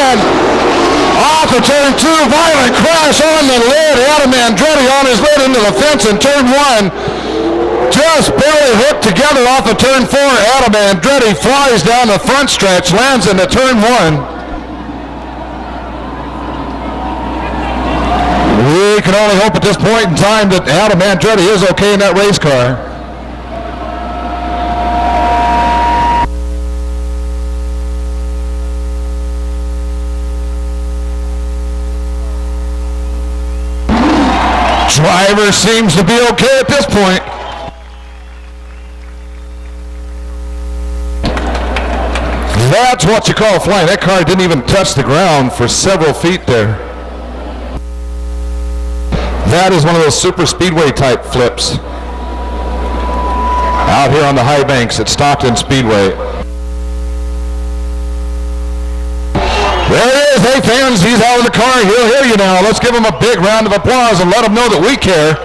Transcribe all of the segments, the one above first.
And off of turn 2, violent crash on the lid. Adam Andretti on his lid into the fence in turn 1. Just barely hooked together off of turn 4. Adam Andretti flies down the front stretch, lands into turn 1. We can only hope at this point in time that Adam Andretti is okay in that race car. Driver seems to be okay at this point. That's what you call flying. That car didn't even touch the ground for several feet there. That is one of those super speedway type flips out here on the high banks at Stockton Speedway. There he is. Hey fans, he's out of the car. He'll hear you now. Let's give him a big round of applause and let him know that we care.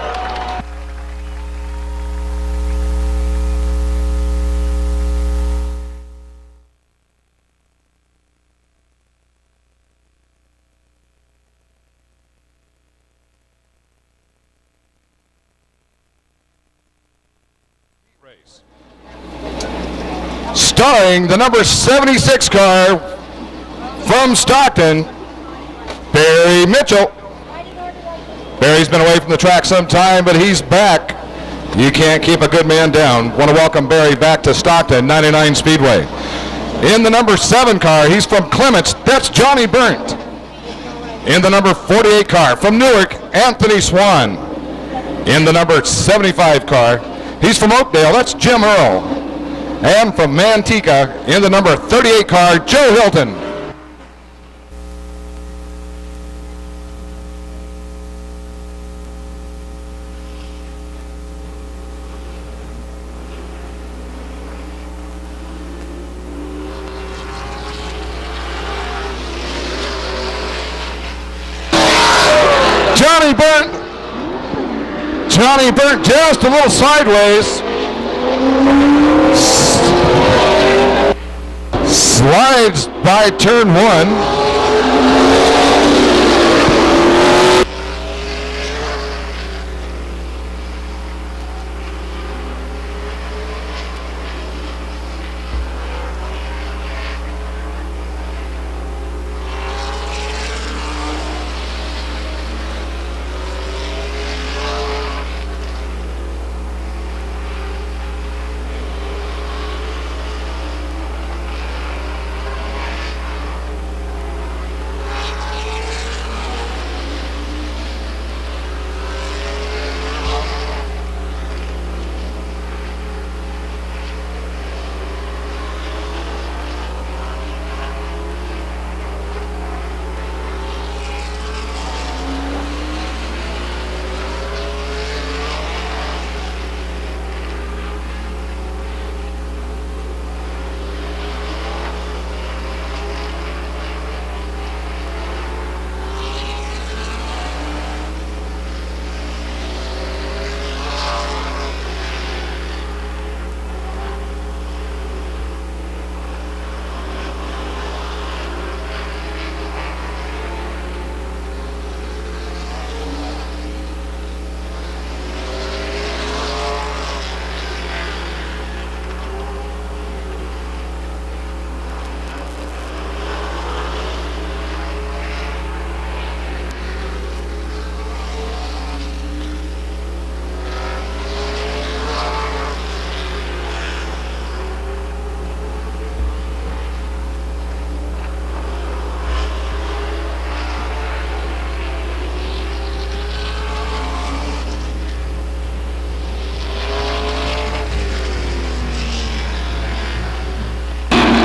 Starring the number 76 car from Stockton, Barry Mitchell. Barry's been away from the track some time, but he's back. You can't keep a good man down. Want to welcome Barry back to Stockton 99 Speedway. In the number 7 car, he's from Clements. That's Johnny Burnt. In the number 48 car from Newark, Anthony Swan. In the number 75 car, he's from Oakdale. That's Jim Earl. And from Manteca, in the number 38 car, Joe Hilton. Johnny Burnt just a little sideways. Slides by turn 1.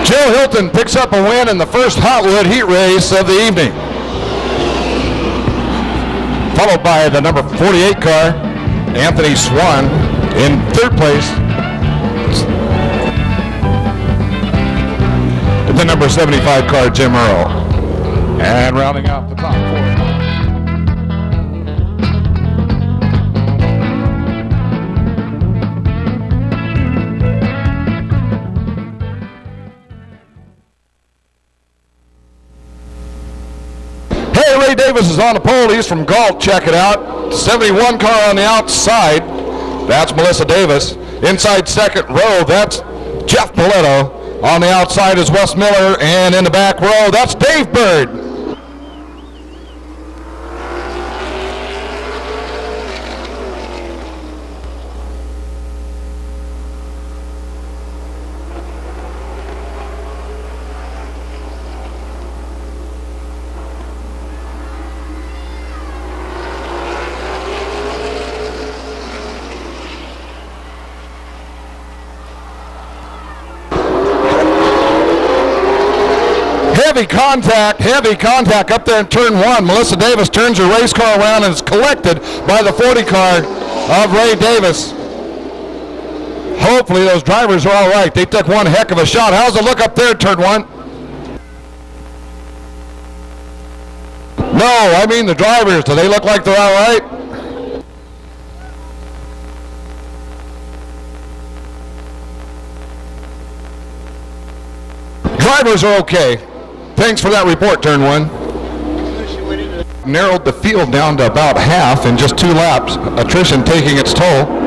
Joe Hilton picks up a win in the first Hotwood heat race of the evening. Followed by the number 48 car, Anthony Swan, in third place. The number 75 car, Jim Earl. And rounding out the top 4. Davis is on the pole. He's from Galt. Check it out. 71 car on the outside. That's Melissa Davis. Inside second row, that's Jeff Poletto. On the outside is Wes Miller. And in the back row, that's Dave Bird. Heavy contact up there in turn one. Melissa Davis turns her race car around and is collected by the 40 car of Ray Davis. Hopefully those drivers are all right. They took one heck of a shot. How's it look up there in turn one? No, I mean the drivers. Do they look like they're all right? Drivers are okay. Thanks for that report, turn one. Narrowed the field down to about half in just 2 laps. Attrition taking its toll.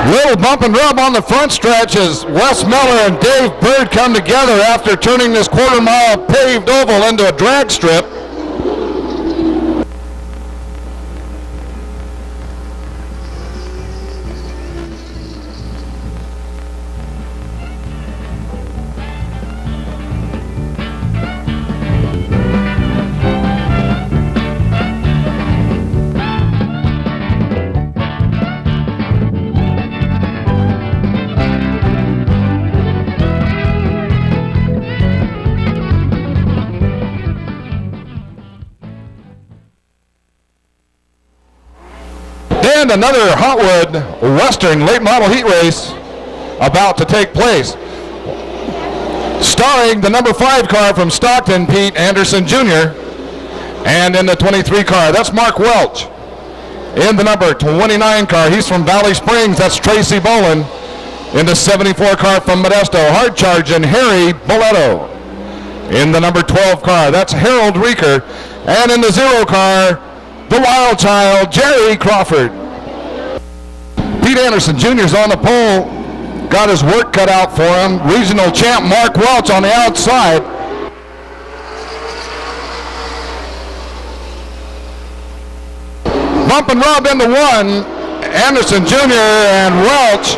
Little bump and rub on the front stretch as Wes Miller and Dave Bird come together after turning this quarter-mile paved oval into a drag strip. And another Hotwood Western late model heat race about to take place. Starring the number 5 car from Stockton, Pete Anderson Jr. And in the 23 car, that's Mark Welch. In the number 29 car, he's from Valley Springs, that's Tracy Bolin. In the 74 car from Modesto, hard charging Harry Boletto. In the number 12 car, that's Harold Reeker. And in the 0 car, the wild child, Jerry Crawford. Pete Anderson Jr.'s on the pole, got his work cut out for him. Regional champ Mark Welch on the outside. Bump and rub into one. Anderson Jr. and Welch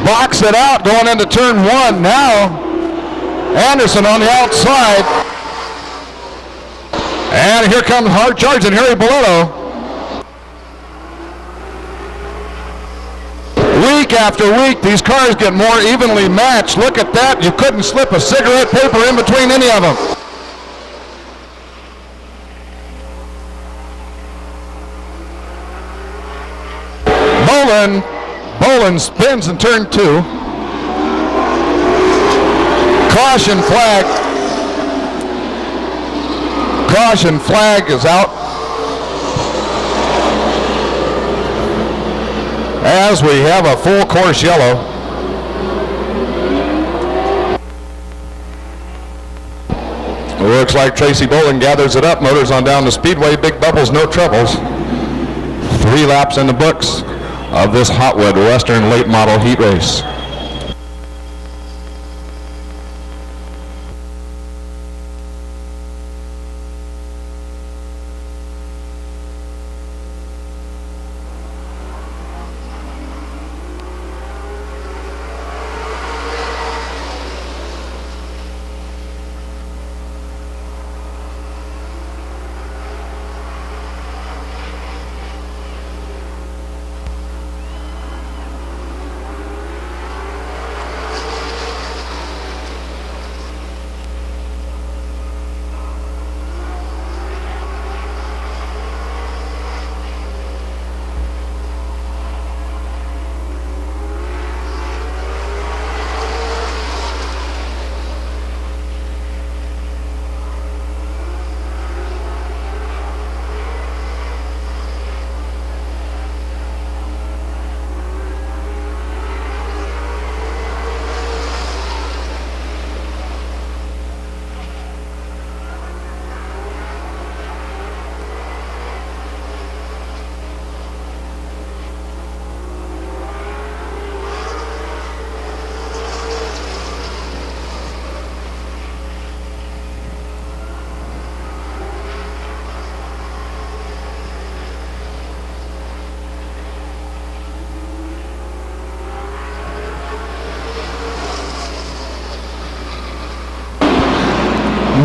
box it out going into turn one. Now Anderson on the outside. And here comes hard charging Harry Boletto. Week after week, these cars get more evenly matched. Look at that. You couldn't slip a cigarette paper in between any of them. Bolin spins in turn 2. Caution flag. Caution flag is out. As we have a full course yellow. It looks like Tracy Bolin gathers it up. Motors on down to Speedway. Big bubbles, no troubles. 3 laps in the books of this Hotwood Western late model heat race.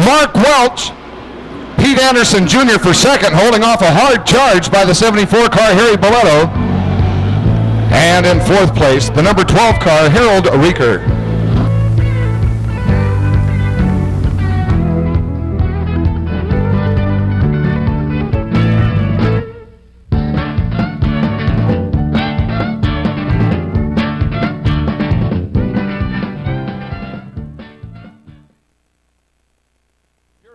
Mark Welch, Pete Anderson Jr. for second, holding off a hard charge by the 74 car Harry Boletto. And in fourth place, the number 12 car Harold Rieker.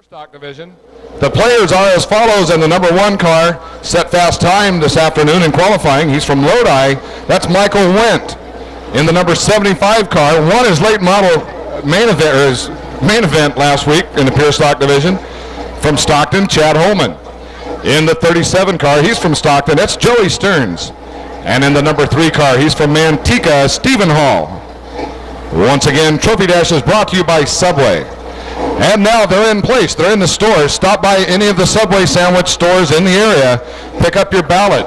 Stock division. The players are as follows in the number 1 car, set fast time this afternoon in qualifying. He's from Lodi. That's Michael Wendt. In the number 75 car, won his late model main event last week in the pure stock division. From Stockton, Chad Holman. In the 37 car, he's from Stockton. That's Joey Stearns. And in the number 3 car, he's from Manteca, Stephen Hall. Once again, Trophy Dash is brought to you by Subway. And now they're in place. They're in the stores. Stop by any of the Subway sandwich stores in the area. Pick up your ballot.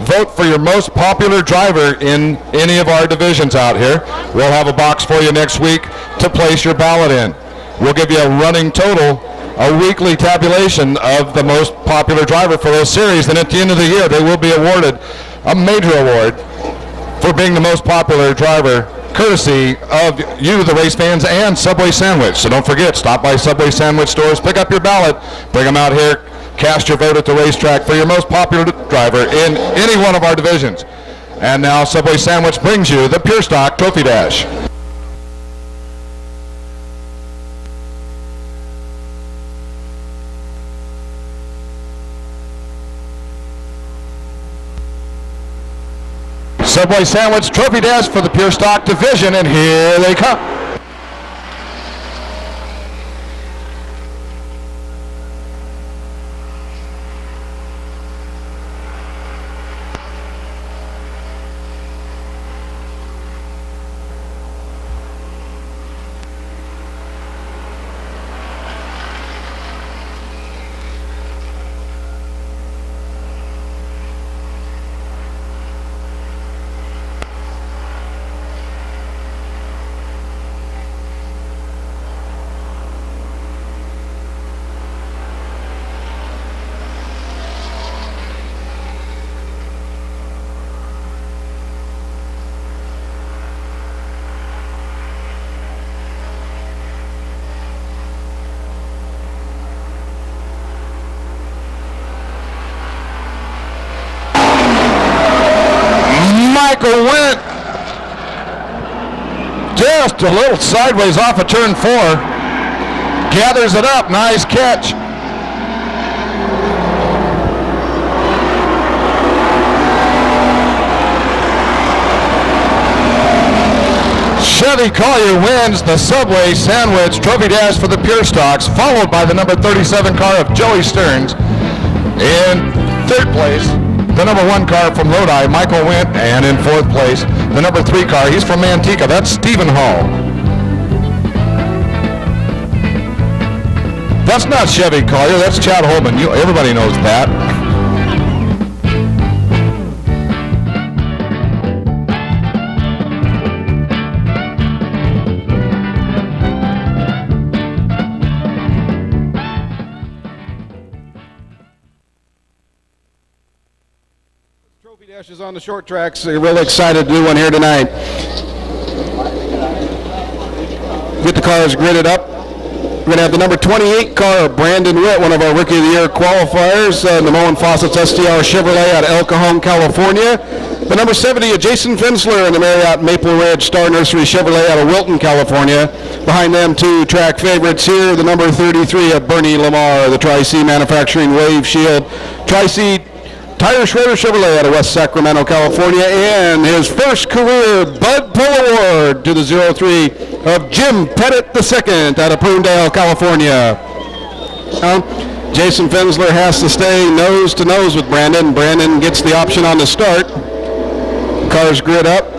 Vote for your most popular driver in any of our divisions out here. We'll have a box for you next week to place your ballot in. We'll give you a running total, a weekly tabulation of the most popular driver for those series. And at the end of the year, they will be awarded a major award for being the most popular driver, courtesy of you, the race fans, and Subway Sandwich. So don't forget, stop by Subway Sandwich stores, pick up your ballot, bring them out here, cast your vote at the racetrack for your most popular driver in any one of our divisions. And now Subway Sandwich brings you the Pure Stock Trophy Dash. Subway Sandwich Trophy Dash for the Pure Stock division, and here they come. Michael Wendt just a little sideways off of turn 4. Gathers it up. Nice catch. Chevy Collier wins the Subway Sandwich Trophy Dash for the Pure Stocks, followed by the number 37 car of Joey Stearns. In third place, the number 1 car from Lodi, Michael Wendt, and in fourth place, the number 3 car, he's from Manteca, that's Stephen Hall. That's not Chevy Collier, that's Chad Holman. Everybody knows that. Trophy Dash is on the short tracks. So really excited to do one here tonight. Get the cars gridded up. We're going to have the number 28 car, Brandon Witt, one of our Rookie of the Year qualifiers, the Moen Fawcett's STR Chevrolet out of El Cajon, California. The number 70, Jason Finsler in the Marriott Maple Ridge Star Nursery Chevrolet out of Wilton, California. Behind them, 2 track favorites here, the number 33 of Bernie Lamar, the Tri-C Manufacturing Wave Shield Tri-C Tire Schroeder Chevrolet out of West Sacramento, California, and his first career Bud Pull Award to the 03 of Jim Pettit II out of Prunedale, California. Jason Finsler has to stay nose to nose with Brandon. Brandon gets the option on the start. Cars grid up.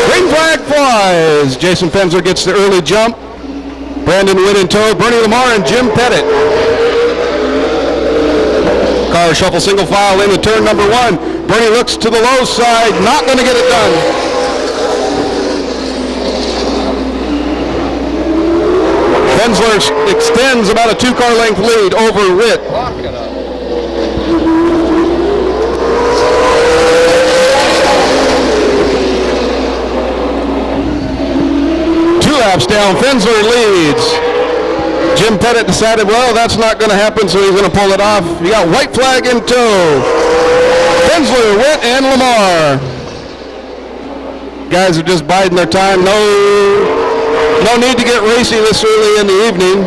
Green flag flies. Jason Finsler gets the early jump. Brandon Witt in tow, Bernie Lamar and Jim Pettit. Car shuffle single file into turn number 1. Bernie looks to the low side, not going to get it done. Fensler extends about a 2-car length lead over Witt. 2 laps down, Fensler leads. Jim Pettit decided, well, that's not going to happen, so he's going to pull it off. You got white flag in tow. Fensler, Witt, and Lamar. Guys are just biding their time. No need to get racy this early in the evening.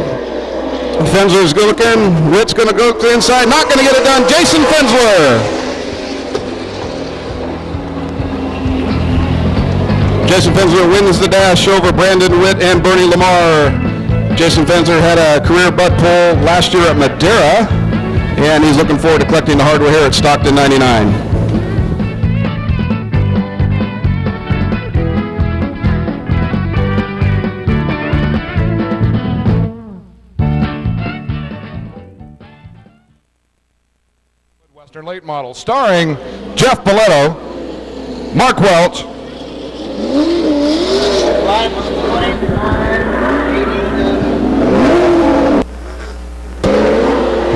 Fensler's looking. Witt's going to go to the inside. Not going to get it done. Jason Fensler. Jason Fensler wins the dash over Brandon Witt and Bernie Lamar. Jason Fensler had a career butt pole last year at Madera, and he's looking forward to collecting the hardware here at Stockton 99. Western late model starring Jeff Boletto, Mark Welch,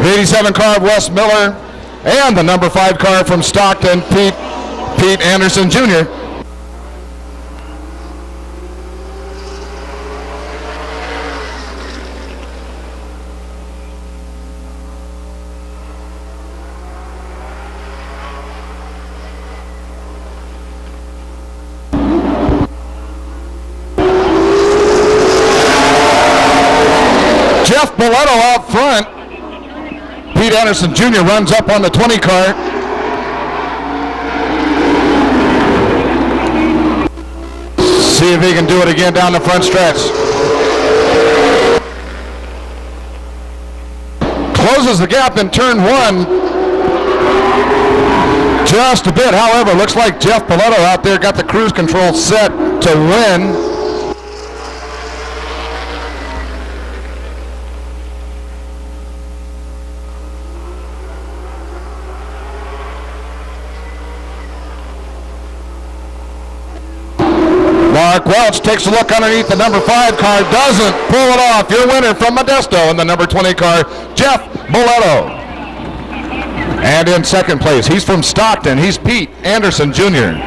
87 car of Wes Miller, and the number 5 car from Stockton, Pete Anderson Jr. Jeff Boletto out front. Pete Anderson Jr. runs up on the 20 car. See if he can do it again down the front stretch. Closes the gap in turn 1. Just a bit, however, looks like Jeff Boletto out there got the cruise control set to win. Mark Welch takes a look underneath the number 5 car, doesn't pull it off. Your winner from Modesto in the number 20 car, Jeff Boletto. And in second place, he's from Stockton, he's Pete Anderson Jr.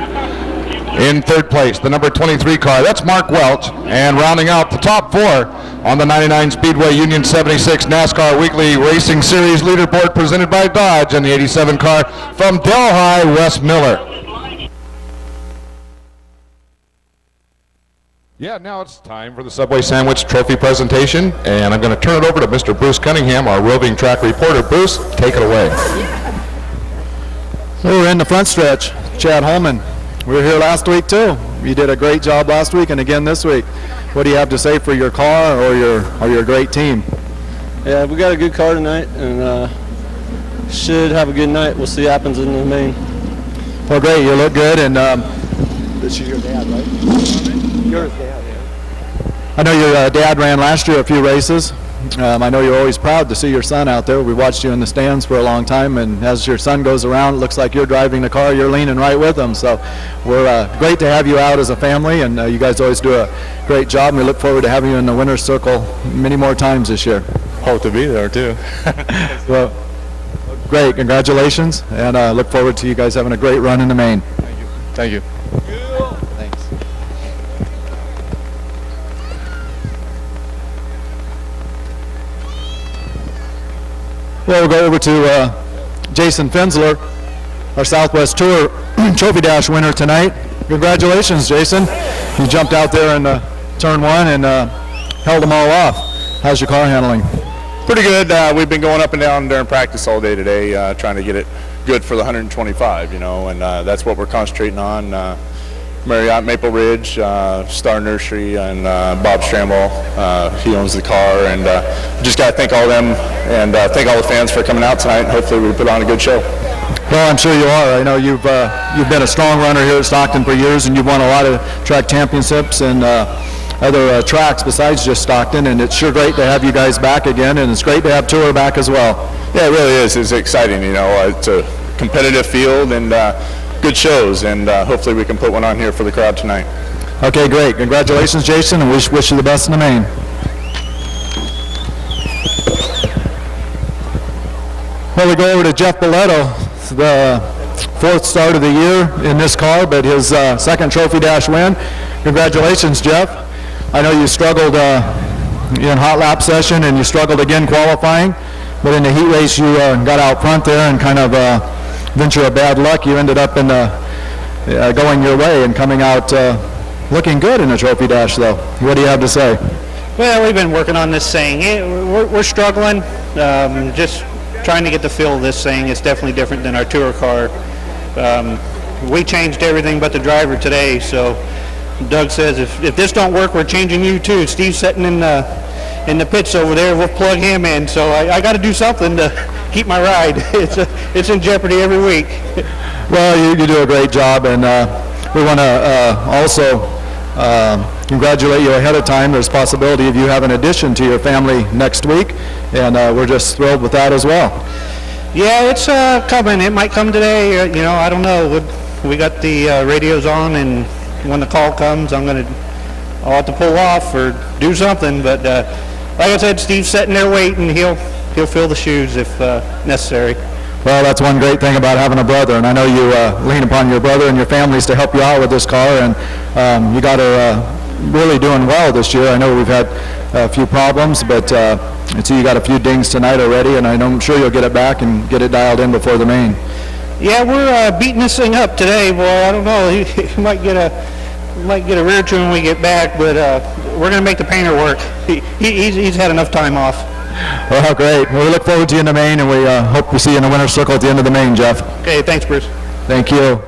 In third place, the number 23 car, that's Mark Welch. And rounding out the top 4 on the 99 Speedway Union 76 NASCAR Weekly Racing Series leaderboard presented by Dodge, and the 87 car from Delhi, Wes Miller. Yeah, now it's time for the Subway Sandwich Trophy presentation, and I'm going to turn it over to Mr. Bruce Cunningham, our roving track reporter. Bruce, take it away. So we're in the front stretch. Chad Holman, we were here last week too. You did a great job last week and again this week. What do you have to say for your car or your great team? Yeah, we got a good car tonight and should have a good night. We'll see what happens in the main. Well, great. You look good, and this is your dad, right? Yours dad. I know your dad ran last year a few races. I know you're always proud to see your son out there. We watched you in the stands for a long time, and as your son goes around, it looks like you're driving the car. You're leaning right with him. So we're great to have you out as a family, and you guys always do a great job. And we look forward to having you in the winner's circle many more times this year. Hope to be there too. Well, great. Congratulations, and look forward to you guys having a great run in the main. Thank you. Thanks. Well, we'll go over to Jason Fensler, our Southwest Tour Trophy Dash winner tonight. Congratulations, Jason. You jumped out there in turn 1 and held them all off. How's your car handling? Pretty good. We've been going up and down during practice all day today, trying to get it good for the 125, and that's what we're concentrating on. Marriott Maple Ridge, Star Nursery, and Bob Stramble. He owns the car, and just got to thank all of them and thank all the fans for coming out tonight. Hopefully we put on a good show. Well, I'm sure you are. I know you've been a strong runner here at Stockton for years, and you've won a lot of track championships and other tracks besides just Stockton, and it's sure great to have you guys back again, and it's great to have Tour back as well. Yeah, it really is. It's exciting. It's a competitive field and good shows, and hopefully we can put one on here for the crowd tonight. Okay, great. Congratulations, Jason, and wish you the best in the main. Well, we go over to Jeff Boletto, the fourth start of the year in this car, but his second Trophy Dash win. Congratulations, Jeff. I know you struggled in hot lap session and you struggled again qualifying, but in the heat race you got out front there and kind of venture of bad luck. You ended up in going your way and coming out looking good in the Trophy Dash, though. What do you have to say? Well, we've been working on this thing. We're struggling, just trying to get the feel of this thing. It's definitely different than our tour car. We changed everything but the driver today, so Doug says if this don't work, we're changing you too. Steve's sitting in the pits over there. We'll plug him in. So I got to do something to keep my ride. It's in jeopardy every week. Well, you do a great job, and we want to also congratulate you ahead of time. There's a possibility of you having an addition to your family next week, and we're just thrilled with that as well. Yeah, it's coming. It might come today. I don't know. We got the radios on, and when the call comes, I'll have to pull off or do something. But like I said, Steve's sitting there waiting. He'll fill the shoes if necessary. Well, that's one great thing about having a brother, and I know you lean upon your brother and your families to help you out with this car, and you got her really doing well this year. I know we've had a few problems, but I see you got a few dings tonight already, and I'm sure you'll get it back and get it dialed in before the main. Yeah, we're beating this thing up today, boy. I don't know. He might get a rear trim when we get back, but we're going to make the painter work. He's had enough time off. Well, great. Well, we look forward to you in the main, and we hope to see you in the winner's circle at the end of the main, Jeff. Okay, thanks, Bruce. Thank you.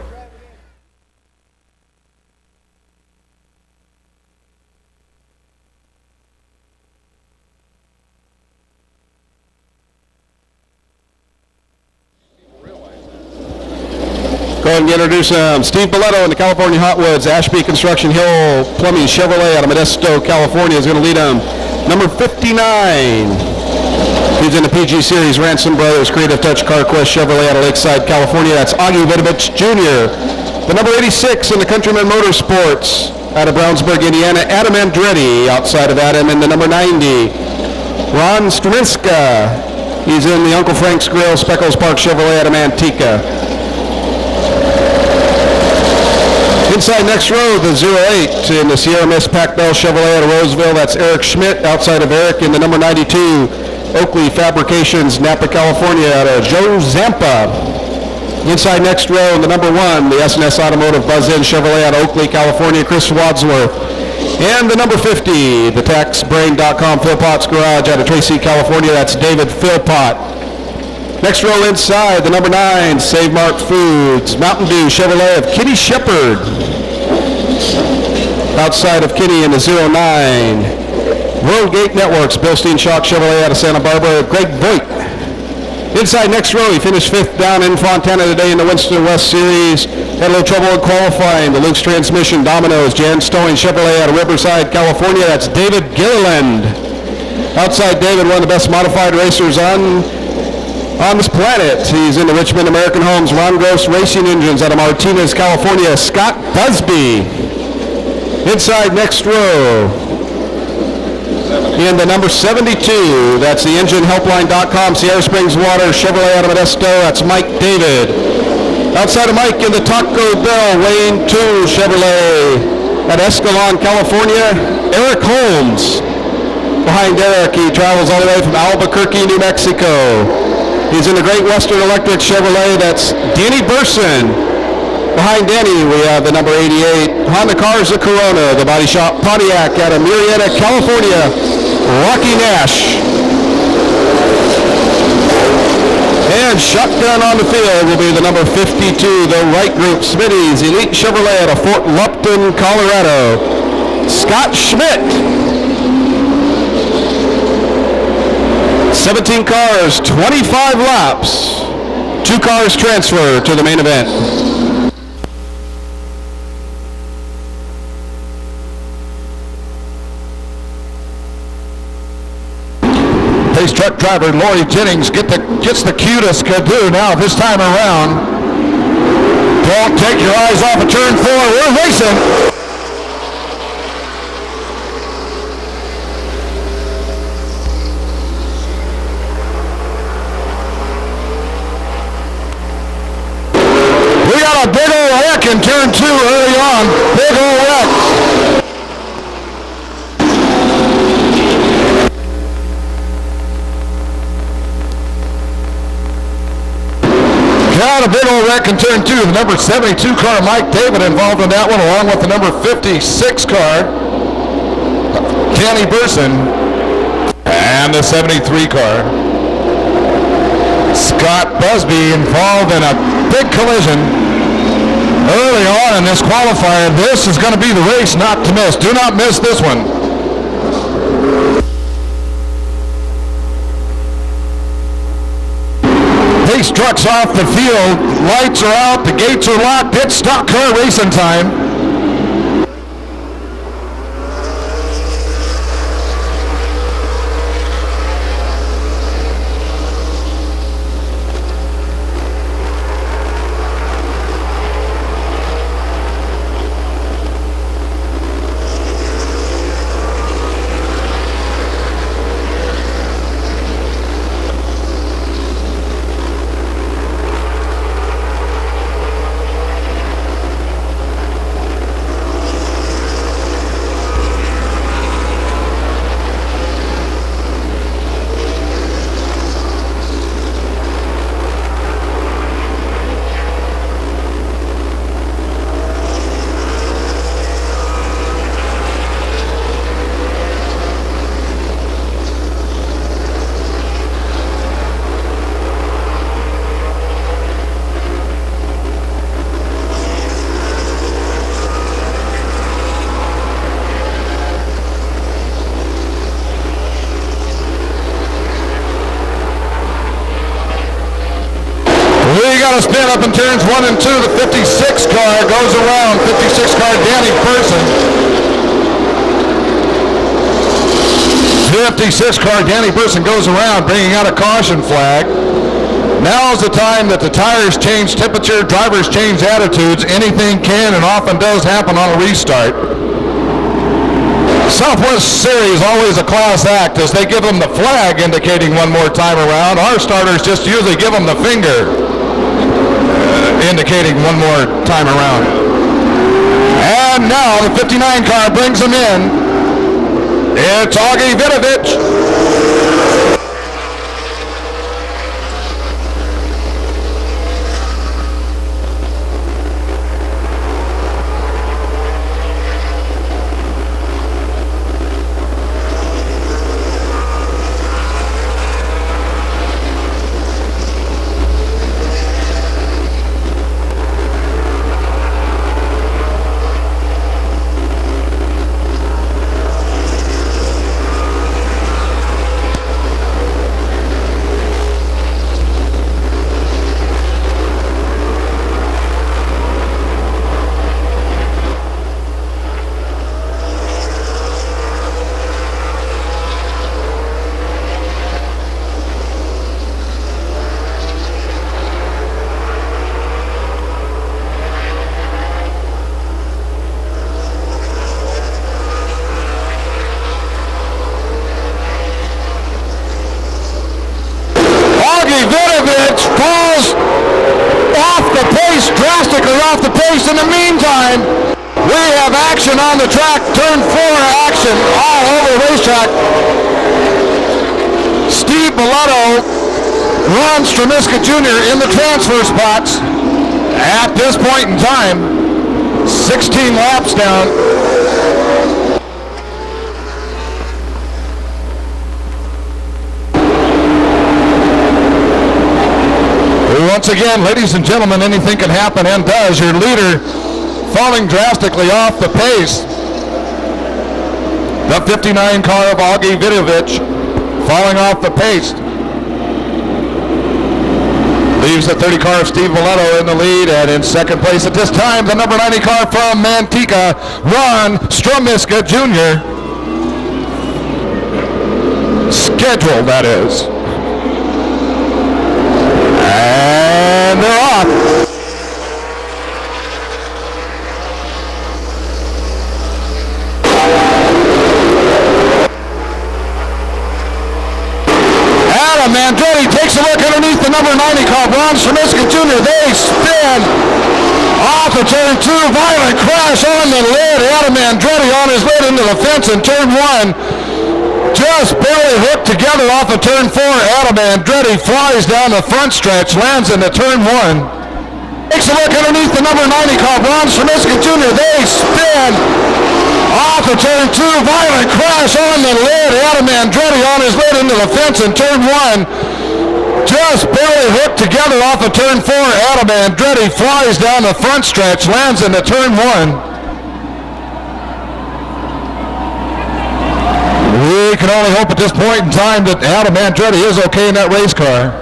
Go ahead and introduce Steve Boletto in the California Hotwoods. Ashby Construction Hill Plumbing Chevrolet out of Modesto, California is going to lead them. Number 59. He's in the PG Series. Ransom Brothers Creative Touch Car Quest Chevrolet out of Lakeside, California. That's Augie Vidovich Jr. The number 86 in the Countryman Motorsports out of Brownsburg, Indiana. Adam Andretti outside of Adam in the number 90. Ron Strinska. He's in the Uncle Frank's Grill Speckles Park Chevrolet out of Manteca. Inside next row, the 08 in the Sierra Mist Pac Bell Chevrolet out of Roseville. That's Eric Schmidt outside of Eric in the number 92. Oakley Fabrications, Napa, California out of Joe Zampa. Inside next row, the number 1, the S&S Automotive Buzz-In Chevrolet out of Oakley, California, Chris Wadsworth. And the number 50, the TaxBrain.com Philpott's Garage out of Tracy, California. That's David Philpott. Next row inside, the number 9, Save Mark Foods, Mountain Dew Chevrolet of Kitty Shepard. Outside of Kitty in the 09. Worldgate Networks, Bilstein Shock Chevrolet out of Santa Barbara, Greg Voigt. Inside next row, he finished 5th down in Fontana today in the Winston West Series. Had a little trouble in qualifying. The Luke's Transmission, Domino's, Jan Stowing Chevrolet out of Riverside, California. That's David Gilliland. Outside David, one of the best modified racers on this planet. He's in the Richmond American Homes, Ron Gross Racing Engines out of Martinez, California. Scott Busby. Inside next row. In the number 72, that's the EngineHelpline.com, Sierra Springs Water, Chevrolet out of Modesto, that's Mike David. Outside of Mike in the Taco Bell, Wayne 2 Chevrolet at Escalon, California, Eric Holmes. Behind Eric, he travels all the way from Albuquerque, New Mexico. He's in the Great Western Electric Chevrolet, that's Danny Burson. Behind Danny, we have the number 88, Honda Cars of Corona, the body shop Pontiac out of Murrieta, California, Rocky Nash. And shotgun on the field will be the number 52, the Wright Group Smitty's Elite Chevrolet out of Fort Lupton, Colorado, Scott Schmidt. 17 cars, 25 laps. 2 cars transfer to the main event. Pace truck driver Lori Jennings gets the cutest Skidoo now this time around. Don't take your eyes off of turn 4. We're racing. wreck in turn 2 early on. Big old wreck. Got a big old wreck in turn 2. The number 72 car, Mike David, involved in that one, along with the number 56 car, Kenny Burson, and the 73 car, Scott Busby, involved in a big collision early on in this qualifier. This is going to be the race not to miss. Do not miss this one. Pace trucks off the field. Lights are out. The gates are locked. It's stock car racing time. Got a spin up in turns 1 and 2. The 56 car goes around. 56 car Danny Person. 56 car Danny Person goes around, bringing out a caution flag. Now is the time that the tires change temperature, drivers change attitudes. Anything can and often does happen on a restart. Southwest Series always a class act as they give them the flag indicating one more time around. Our starters just usually give them the finger indicating one more time around. And now the 59 car brings them in. It's Augie Vidovich. Drastically off the pace. In the meantime, we have action on the track. Turn 4 action all over the racetrack. Steve Belletto, Ron Stramiska Jr. in the transfer spots at this point in time. 16 laps down. Once again, ladies and gentlemen, anything can happen and does. Your leader falling drastically off the pace. The 59 car of Augie Vidovich falling off the pace. Leaves the 30 car of Steve Belletto in the lead, and in second place at this time, the number 90 car from Manteca, Ron Stramiska Jr. Scheduled, that is. And they're off. Adam Andretti takes a look underneath the number 90 car, Ron Stramiska Jr. They spin Off of turn 2, violent crash on the lid. Adam Andretti on his lid into the fence in turn 1. Just barely hooked together off of turn 4. Adam Andretti flies down the front stretch, lands into turn 1. Takes a look underneath the number 90 car, Ron Stremiska Jr. They spin off of turn 2. Violent crash on the lid. Adam Andretti on his lid into the fence in turn 1. Just barely hooked together off of turn 4. Adam Andretti flies down the front stretch, lands into turn 1. We can only hope at this point in time that Adam Andretti is okay in that race car.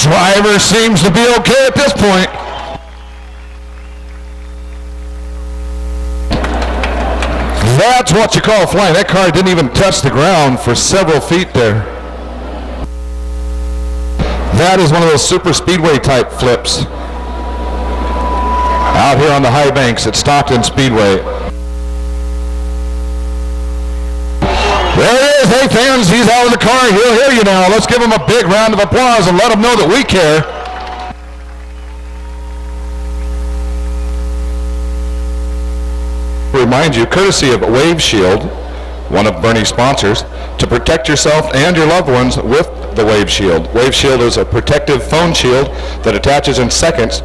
Driver seems to be okay at this point. That's what you call flying. That car didn't even touch the ground for several feet there. That is one of those super speedway type flips out here on the high banks at Stockton Speedway. There he is. Hey fans, he's out of the car. He'll hear you now. Let's give him a big round of applause and let him know that we care. Remind you, courtesy of Wave Shield, one of Bernie's sponsors, to protect yourself and your loved ones with the Wave Shield. Wave Shield is a protective phone shield that attaches in seconds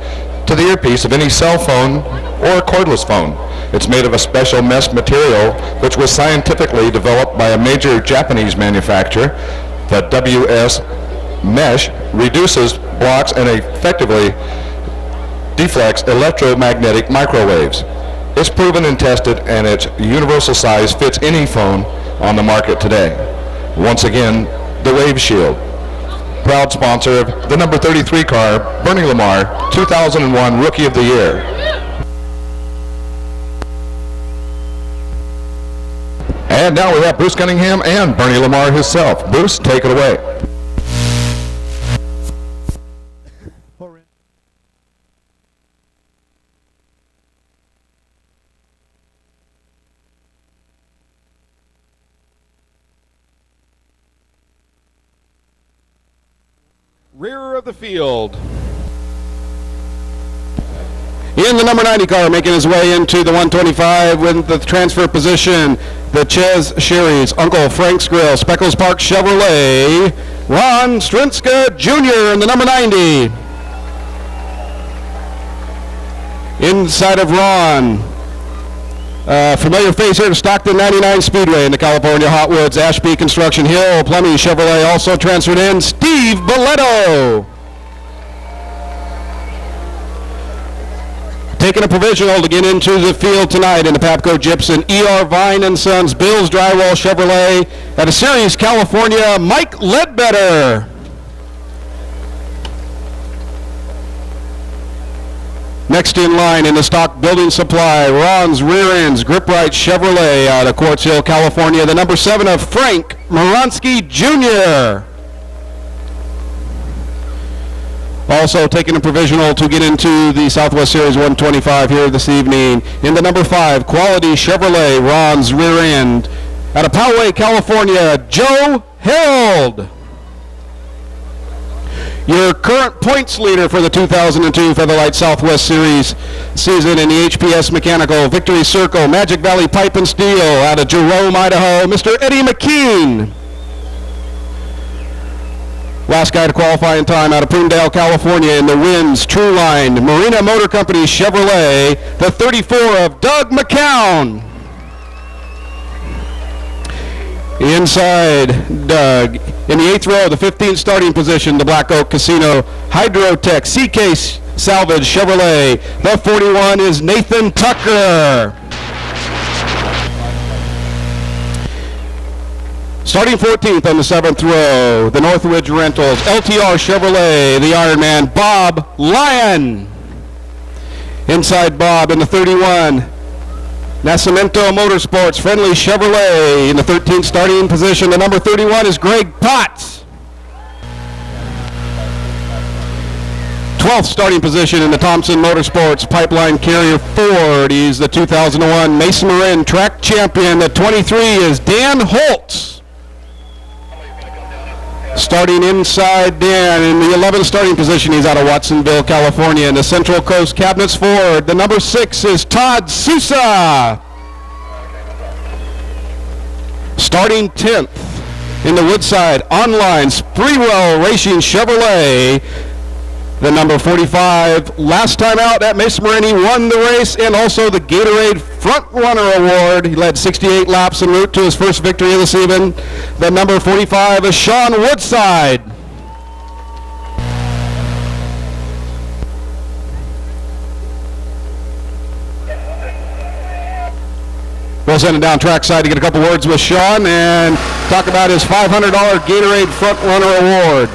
to the earpiece of any cell phone or cordless phone. It's made of a special mesh material which was scientifically developed by a major Japanese manufacturer. The WS mesh reduces, blocks, and effectively deflects electromagnetic microwaves. It's proven and tested, and its universal size fits any phone on the market today. Once again, the Wave Shield. Proud sponsor of the number 33 car, Bernie Lamar, 2001 Rookie of the Year. And now we have Bruce Cunningham and Bernie Lamar himself. Bruce, take it away. Rear of the field. In the number 90 car, making his way into the 125 with the transfer position, the Ches Sherry's Uncle Frank's Grill, Speckles Park Chevrolet, Ron Stremiska Jr. in the number 90. Inside of Ron, familiar face here to Stockton 99 Speedway in the California Hotwoods, Ashby Construction Hill, Plumbing Chevrolet also transferred in, Steve Boletto. Taking a provisional to get into the field tonight in the Papco Gypsum, E.R. Vine and Sons, Bill's Drywall Chevrolet, at a Series California, Mike Ledbetter. Next in line in the stock building supply, Ron's Rear Ends, Grip Right Chevrolet out of Quartz Hill, California, the number 7 of Frank Moronsky Jr. Also taking a provisional to get into the Southwest Series 125 here this evening. In the number 5, Quality Chevrolet, Ron's Rear End. Out of Poway, California, Joe Harold. Your current points leader for the 2002 Featherlight Southwest Series season in the HPS Mechanical Victory Circle, Magic Valley Pipe and Steel out of Jerome, Idaho, Mr. Eddie McKean. Last guy to qualify in time out of Prunedale, California in the Winds True Line, Marina Motor Company Chevrolet, the 34 of Doug McCown. Inside Doug, in the 8th row, the 15th starting position, the Black Oak Casino Hydrotech CK Salvage Chevrolet. The 41 is Nathan Tucker. Starting 14th on the 7th row, the Northridge Rentals LTR Chevrolet, the Ironman Bob Lyon. Inside Bob in the 31. Nascimento Motorsports, Friendly Chevrolet in the 13th starting position. The number 31 is Greg Potts. 12th starting position in the Thompson Motorsports Pipeline Carrier Ford. He's the 2001 Mason Marin track champion. The 23 is Dan Holtz. Starting inside Dan in the 11th starting position, he's out of Watsonville, California. In the Central Coast Cabinets Ford, the number 6 is Todd Sousa. Starting 10th in the Woodside Online Sprewell Racing Chevrolet, the number 45. Last time out at Mason Marin, he won the race and also the Gatorade Front Runner Award. He led 68 laps en route to his first victory of the season. The number 45 is Sean Woodside. We'll send him down trackside to get a couple words with Sean and talk about his $500 Gatorade Front Runner Award.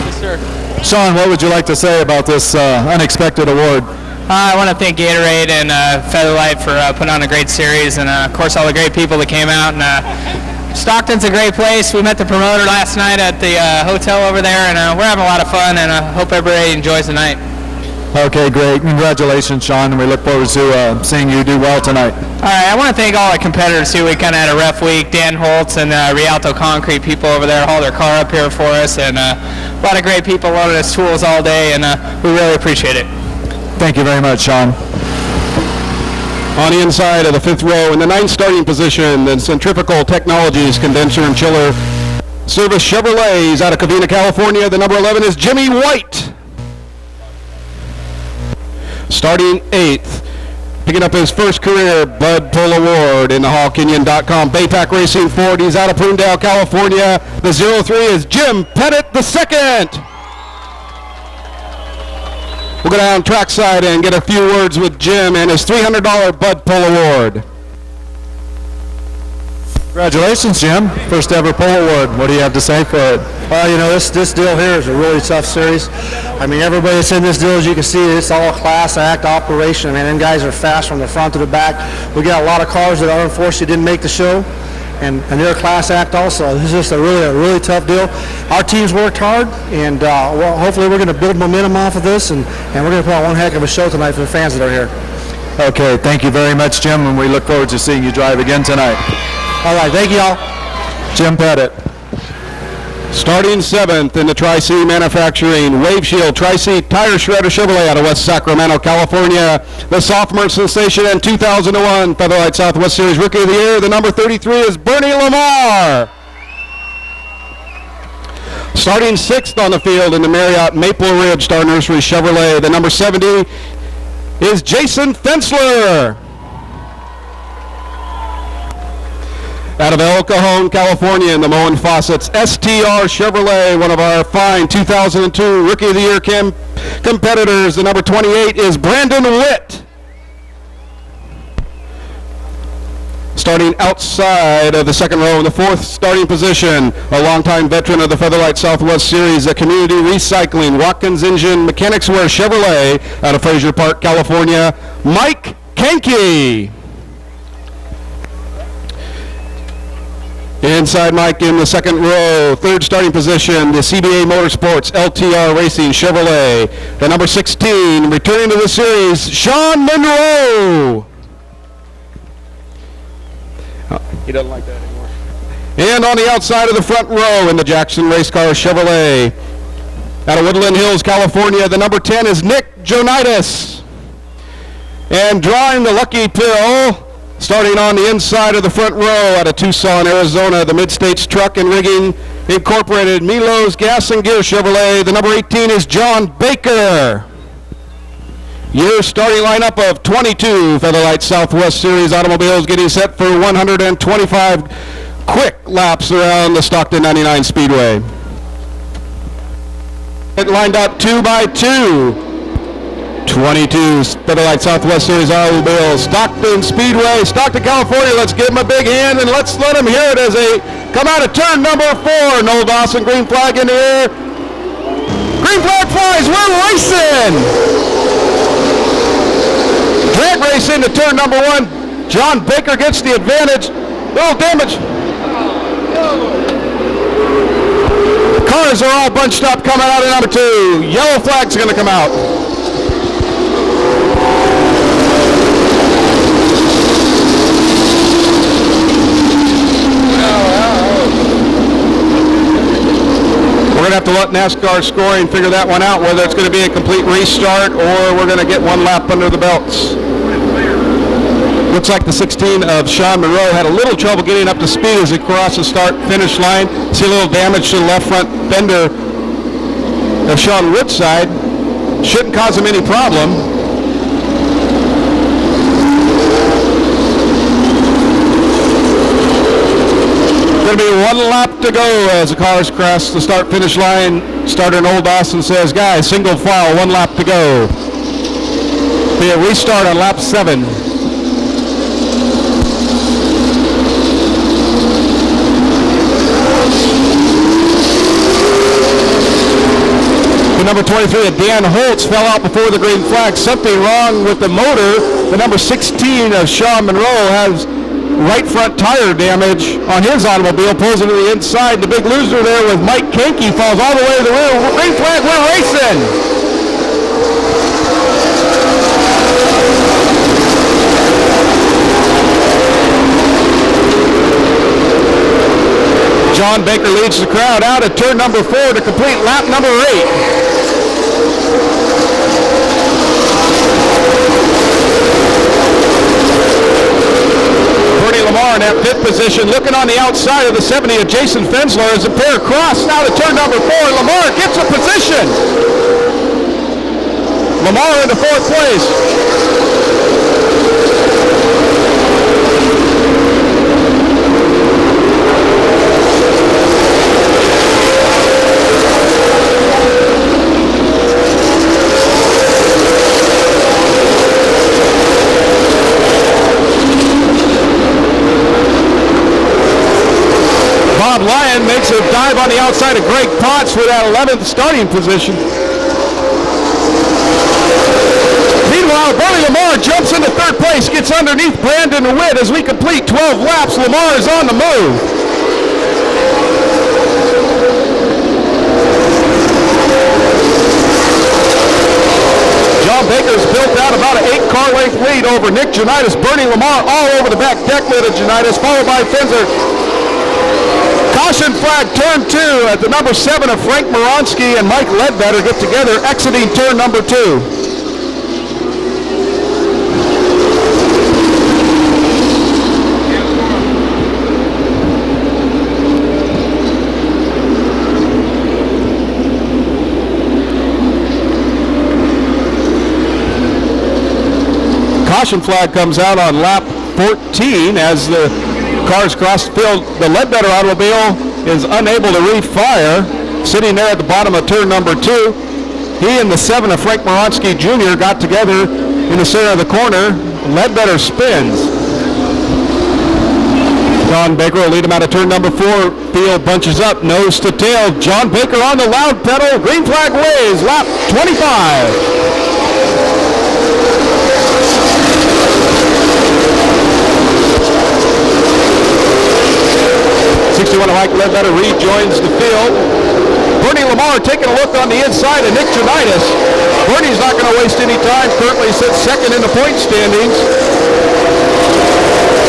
Yes, sir. Sean, what would you like to say about this unexpected award? I want to thank Gatorade and Featherlight for putting on a great series, and of course all the great people that came out. And Stockton's a great place. We met the promoter last night at the hotel over there, and we're having a lot of fun, and I hope everybody enjoys the night. Okay, great. Congratulations, Sean, and we look forward to seeing you do well tonight. All right, I want to thank all the competitors too. We kind of had a rough week. Dan Holtz and Rialto Concrete people over there hauled their car up here for us, and a lot of great people loaded us tools all day, and we really appreciate it. Thank you very much, Sean. On the inside of the 5th row in the 9th starting position, the Centrifugal Technologies Condenser and Chiller Service Chevrolet. He's out of Covina, California. The number 11 is Jimmy White. Starting 8th, picking up his first career Bud Pull Award in the HallKenyon.com Baypack Racing Ford. He's out of Prunedale, California. The 03 is Jim Pettit II. We'll go down trackside and get a few words with Jim and his $300 Bud Pull Award. Congratulations, Jim. First ever Pull Award. What do you have to say for it? You know, this deal here is a really tough series. I mean, everybody that's in this deal, as you can see, it's all a class act operation. I mean, them guys are fast from the front to the back. We got a lot of cars that unfortunately didn't make the show, and they're a class act also. This is just a really tough deal. Our team's worked hard, and well, hopefully we're going to build momentum off of this, and we're going to put on one heck of a show tonight for the fans that are here. Okay, thank you very much, Jim, and we look forward to seeing you drive again tonight. All right, thank you all. Jim Pettit. Starting 7th in the Tri-C Manufacturing Wave Shield Tri-C Tire Shredder Chevrolet out of West Sacramento, California. The sophomore sensation and 2001 Featherlight Southwest Series Rookie of the Year. The number 33 is Bernie Lamar. Starting 6th on the field in the Marriott Maple Ridge Star Nursery Chevrolet. The number 70 is Jason Fensler. Out of El Cajon, California, in the Moen Fawcett's STR Chevrolet, one of our fine 2002 Rookie of the Year competitors. The number 28 is Brandon Witt. Starting outside of the 2nd row in the 4th starting position, a longtime veteran of the Featherlight Southwest Series, a Community Recycling Watkins Engine Mechanics Wear Chevrolet out of Frazier Park, California, Mike Kenke. Inside Mike in the 2nd row, 3rd starting position, the CBA Motorsports LTR Racing Chevrolet. The number 16, returning to the series, Sean Monroe. He doesn't like that anymore. And on the outside of the front row in the Jackson Race Car Chevrolet, out of Woodland Hills, California, the number 10 is Nick Jonitis. And drawing the lucky pill, starting on the inside of the front row out of Tucson, Arizona, the Mid-States Truck and Rigging Incorporated Milos Gas and Gear Chevrolet. The number 18 is John Baker. Your starting lineup of 22 Featherlight Southwest Series automobiles getting set for 125 quick laps around the Stockton 99 Speedway. It lined up 2 by 2. 22 Featherlight Southwest Series automobiles, Stockton Speedway, Stockton, California. Let's give them a big hand and let's let them hear it as they come out of turn number 4. Noel Dawson, green flag in the air. Green flag flies, we're racing! Drag racing to turn number 1. John Baker gets the advantage. Little damage. Cars are all bunched up coming out of number 2. Yellow flag's going to come out. We're going to have to let NASCAR scoring figure that one out, whether it's going to be a complete restart or we're going to get one lap under the belts. Looks like the 16 of Sean Monroe had a little trouble getting up to speed as he crossed the start-finish line. See a little damage to the left front fender of Sean Woodside. Shouldn't cause him any problem. Going to be one lap to go as the cars cross the start-finish line. Starter in Old Austin says, guys, single file, one lap to go. Be a restart on lap 7. The number 23 of Dan Holtz fell out before the green flag. Something wrong with the motor. The number 16 of Sean Monroe has right front tire damage on his automobile, pulls into the inside. The big loser there with Mike Kankey falls all the way to the rear. Green flag, we're racing. John Baker leads the crowd out at turn number 4 to complete lap number 8. Lamar in that 5th position, looking on the outside of the 70 of Jason Fensler as the pair cross now to turn number 4. Lamar gets a position. Lamar into 4th place. Bob Lyon makes a dive on the outside of Greg Potts for that 11th starting position. Meanwhile, Bernie Lamar jumps into 3rd place, gets underneath Brandon Witt as we complete 12 laps. Lamar is on the move. John Baker's built out about an 8-car length lead over Nick Janitis. Bernie Lamar all over the back deck lid of Janitis, followed by Fensler. Caution flag, turn 2 at the number 7 of Frank Moronsky and Mike Ledbetter get together, exiting turn number 2. Caution flag comes out on lap 14 as the cars cross the field. The Ledbetter automobile is unable to refire, sitting there at the bottom of turn number 2. He and the 7 of Frank Moronsky Jr. got together in the center of the corner. Ledbetter spins. John Baker will lead him out of turn number 4. Field bunches up, nose to tail. John Baker on the loud pedal. Green flag waves, lap 25. 61 of Mike Ledbetter rejoins the field. Bernie Lamar taking a look on the inside of Nick Janitis. Bernie's not going to waste any time. Currently sits 2nd in the point standings.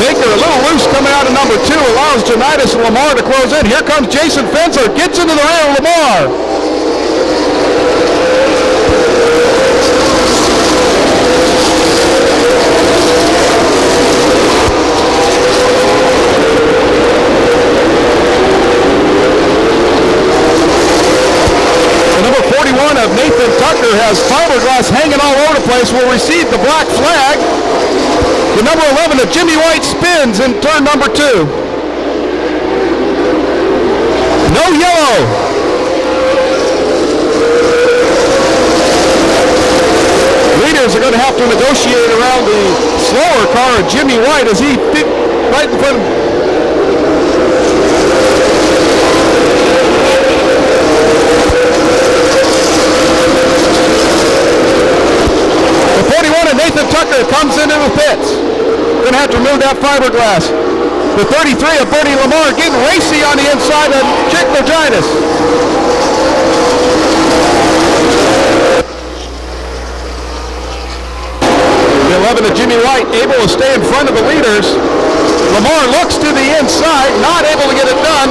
Baker a little loose coming out of number 2, allows Janitis and Lamar to close in. Here comes Jason Fensler, gets into the rear of Lamar. Of Nathan Tucker has fiberglass hanging all over the place, will receive the black flag. The number 11 of Jimmy White spins in turn number 2. No yellow. Leaders are going to have to negotiate around the slower car of Jimmy White as he right in front of him. Nathan Tucker comes into the pits. Going to have to remove that fiberglass. The 33 of Bernie Lamar getting racy on the inside of Chick Virginis. The 11 of Jimmy White able to stay in front of the leaders. Lamar looks to the inside, not able to get it done.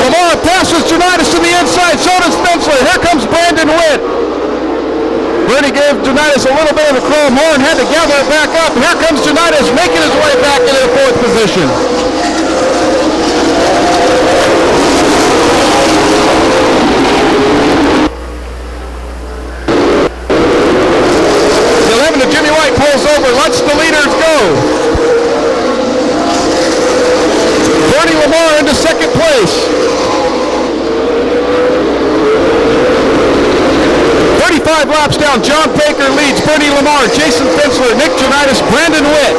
Lamar passes Junitas to the inside, so does Spencer. Here comes Brandon Witt. Bernie gave Junitas a little bit of a crawl more and had to gather it back up. Here comes Junitas making his way back into the fourth position. The 11 of Jimmy White pulls over, lets the leaders go. Bernie Lamar into second place. 35 laps down, John Baker leads Bernie Lamar, Jason Fensler, Nick Junitas, Brandon Witt.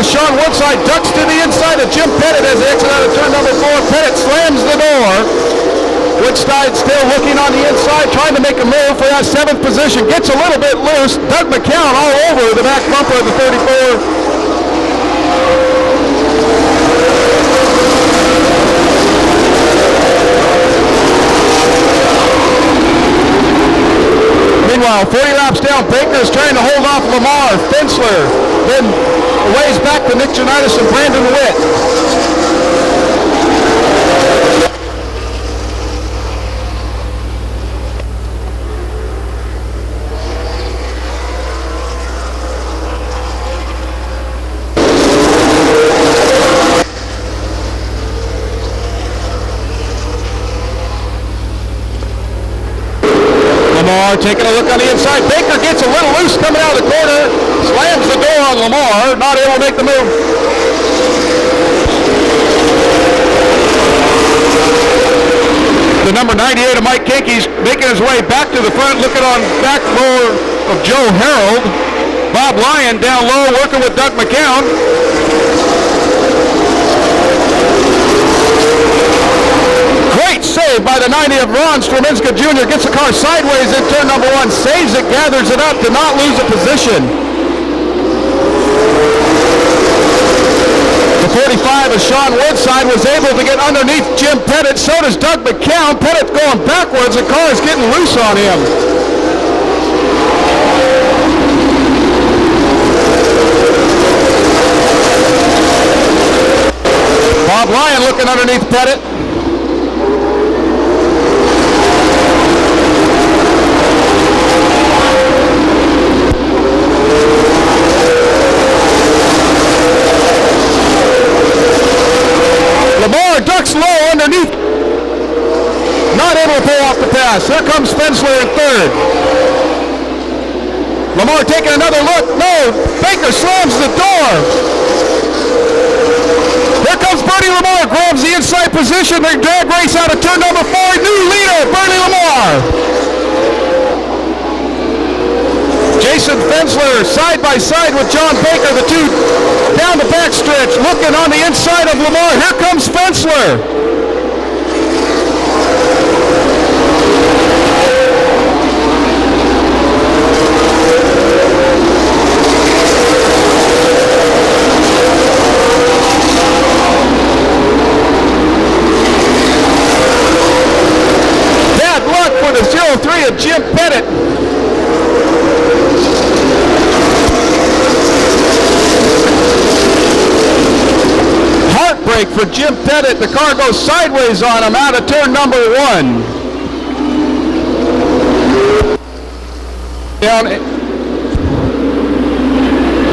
Sean Woodside ducks to the inside of Jim Pettit as they exit out of turn number 4. Pettit slams the door. Woodside still looking on the inside, trying to make a move for that 7th position. Gets a little bit loose. Doug McCown all over the back bumper of the 34. Meanwhile, 40 laps down, Baker is trying to hold off Lamar. Fensler then ways back to Nick Junitas and Brandon Witt. Lamar taking a look on the inside. Baker gets a little loose coming out of the corner. Slams the door on Lamar. Not able to make the move. The number 98 of Mike Kinke's making his way back to the front, looking on back row of Joe Harold. Bob Lyon down low working with Doug McCown. Great save by the 90 of Ron Strominska Jr. Gets the car sideways in turn number 1. Saves it, gathers it up to not lose a position. The 45 of Sean Woodside was able to get underneath Jim Pettit. So does Doug McCown. Pettit's going backwards. The car is getting loose on him. Bob Lyon looking underneath Pettit. Lamar ducks low underneath. Not able to pull off the pass. Here comes Fensler in third. Lamar taking another look. No, Baker slams the door. Here comes Bernie Lamar. Grabs the inside position. They drag race out of turn number 4. New leader, Bernie Lamar. Jason Fensler side by side with John Baker, the two down the backstretch, looking on the inside of Lamar. Here comes Fensler. Bad luck for the 03 of Jim Pettit. Heartbreak for Jim Pettit. The car goes sideways on him out of turn number 1. Down.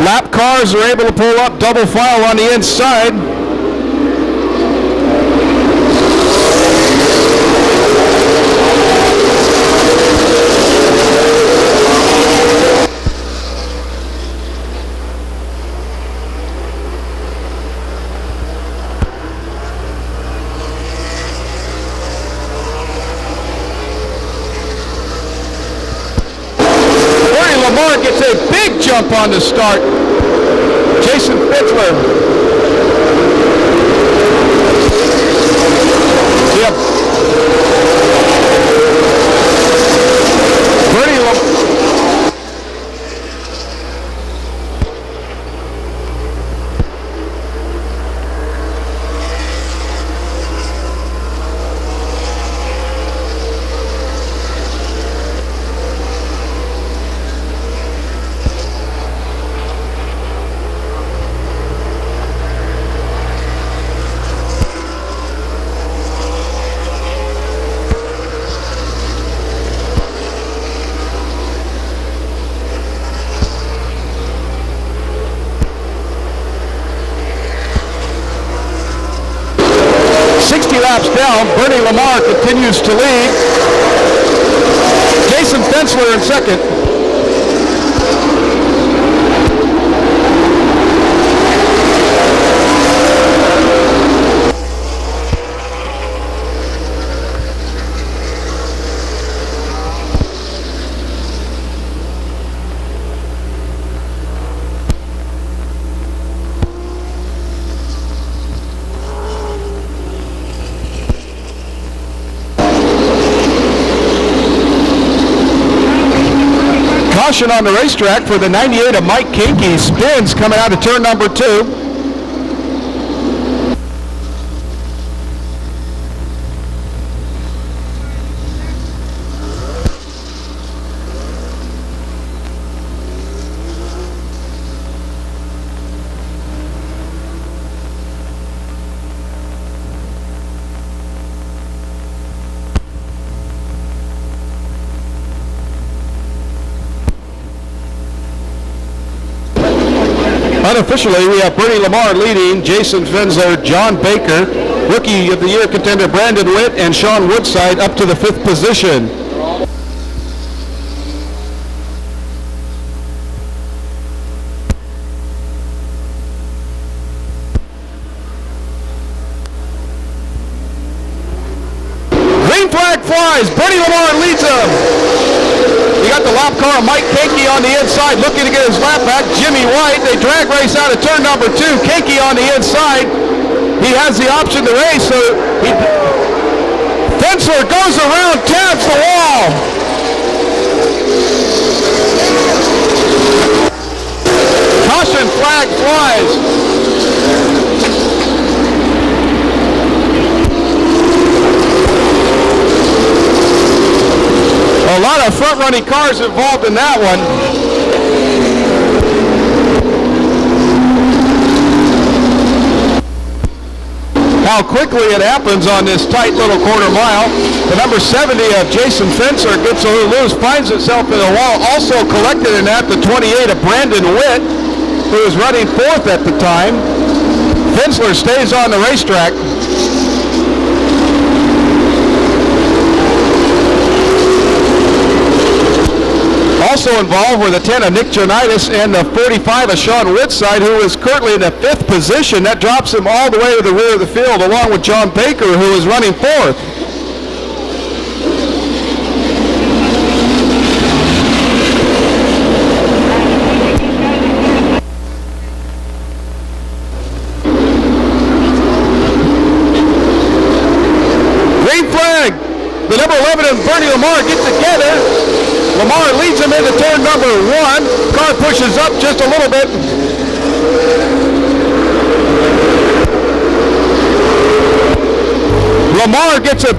Lap cars are able to pull up double file on the inside. gets a big jump on the start. Jason Fitzler. Yep. Bernie Lamar. 60 laps down, Bernie Lamar continues to lead. Jason Fensler in second. Caution on the racetrack for the 98 of Mike Kinky. Spins coming out of turn number 2. Unofficially, we have Bernie Lamar leading, Jason Fensler, John Baker, Rookie of the Year contender Brandon Witt, and Sean Woodside up to the 5th position. Green flag flies, Bernie Lamar leads them. You got the lap car of Mike Kinky on the inside looking to get his lap back. Jimmy White, they drag race out of turn number 2. Kinky on the inside. He has the option to race, so Fensler goes around, tabs the wall. Caution flag flies. A lot of front-running cars involved in that one. How quickly it happens on this tight little quarter mile. The number 70 of Jason Fensler gets a little loose, finds itself in a wall. Also collected in that, the 28 of Brandon Witt, who was running 4th at the time. Fensler stays on the racetrack. Also involved were the 10 of Nick Jonitis and the 45 of Sean Woodside, who is currently in the 5th position. That drops him all the way to the rear of the field, along with John Baker, who is running 4th. Green flag! The number 11 and Bernie Lamar get together. Lamar leads him into turn number 1. Car pushes up just a little bit. Lamar gets a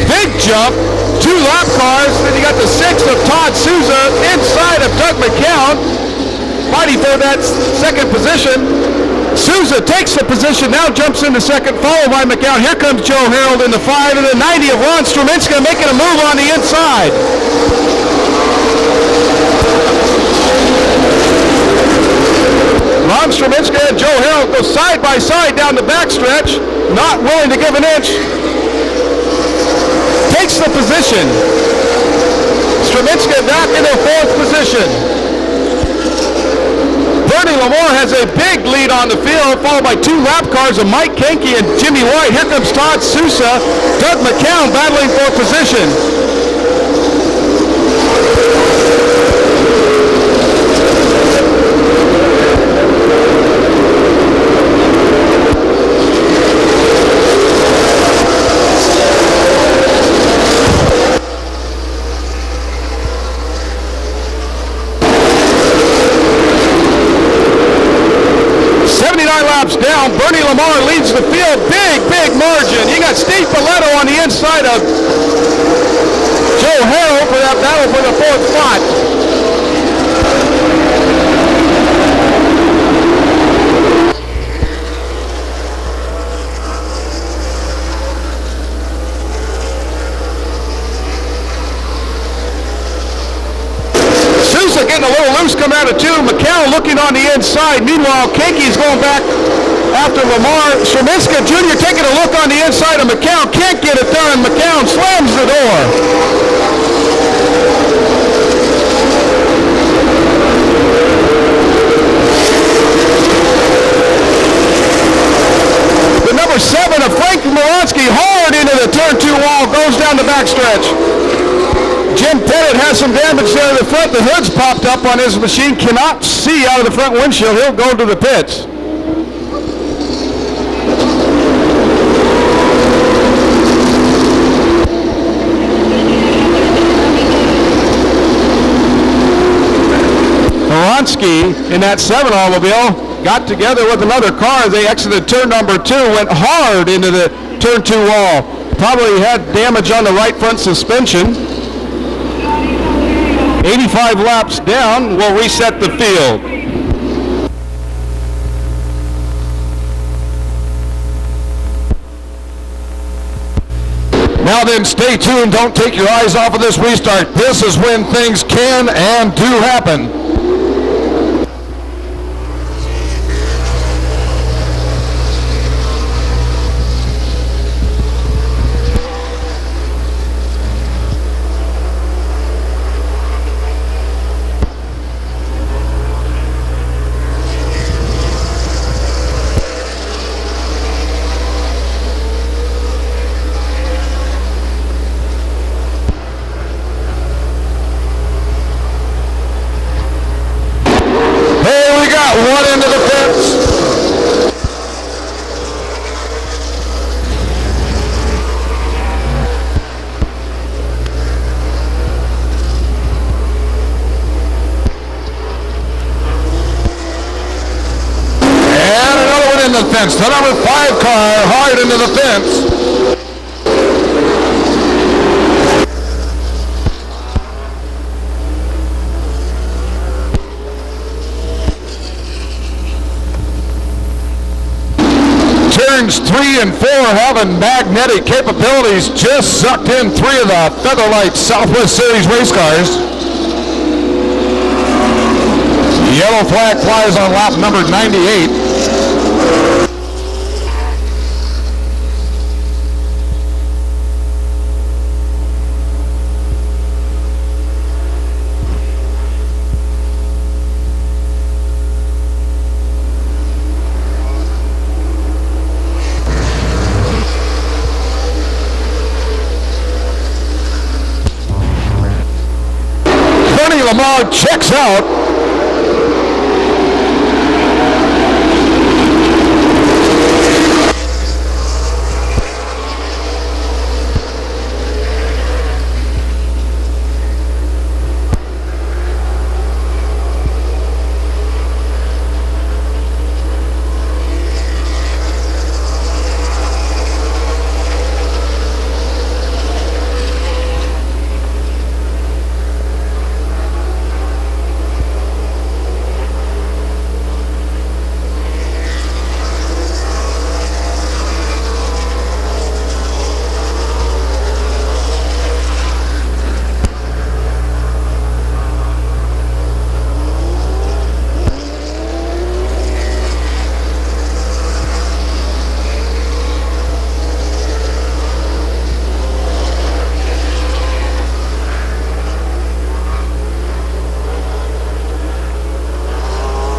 big jump. 2 lap cars. Then you got the 6th of Todd Souza inside of Doug McCown, fighting for that 2nd position. Souza takes the position, now jumps into 2nd, followed by McCown. Here comes Joe Harold in the 5, and the 90 of Ron Struminska making a move on the inside. Ron Struminska and Joe Harold go side by side down the backstretch, not willing to give an inch. Takes the position. Struminska back in their 4th position. Bernie Lamar has a big lead on the field, followed by 2 lap cars of Mike Kinky and Jimmy White. Here comes Todd Sousa, Doug McCown battling for position. down. Bernie Lamar leads the field. Big margin. You got Steve Paletto on the inside of Joe Harrell for that battle for the fourth spot. Sousa getting a little loose coming out of two. McCall looking on the inside. Meanwhile, Kenkey's going back after Lamar. Sherminska Jr. taking a look on the inside of McCown. Can't get it done. McCown slams the door. The number 7 of Frank Moronsky hard into the turn 2 wall. Goes down the backstretch. Jim Pettit has some damage there in the front. The hood's popped up on his machine. Cannot see out of the front windshield. He'll go to the pits. Moronsky in that 7 automobile got together with another car. They exited turn number 2, went hard into the turn 2 wall. Probably had damage on the right front suspension. 85 laps down will reset the field. Now then, stay tuned. Don't take your eyes off of this restart. This is when things can and do happen. One into the pits. And another one in the fence. The number 5 car hard into the fence. Turns 3 and 4 having magnetic capabilities just sucked in 3 of the Featherlight Southwest Series race cars. Yellow flag flies on lap number 98. Lamar checks out.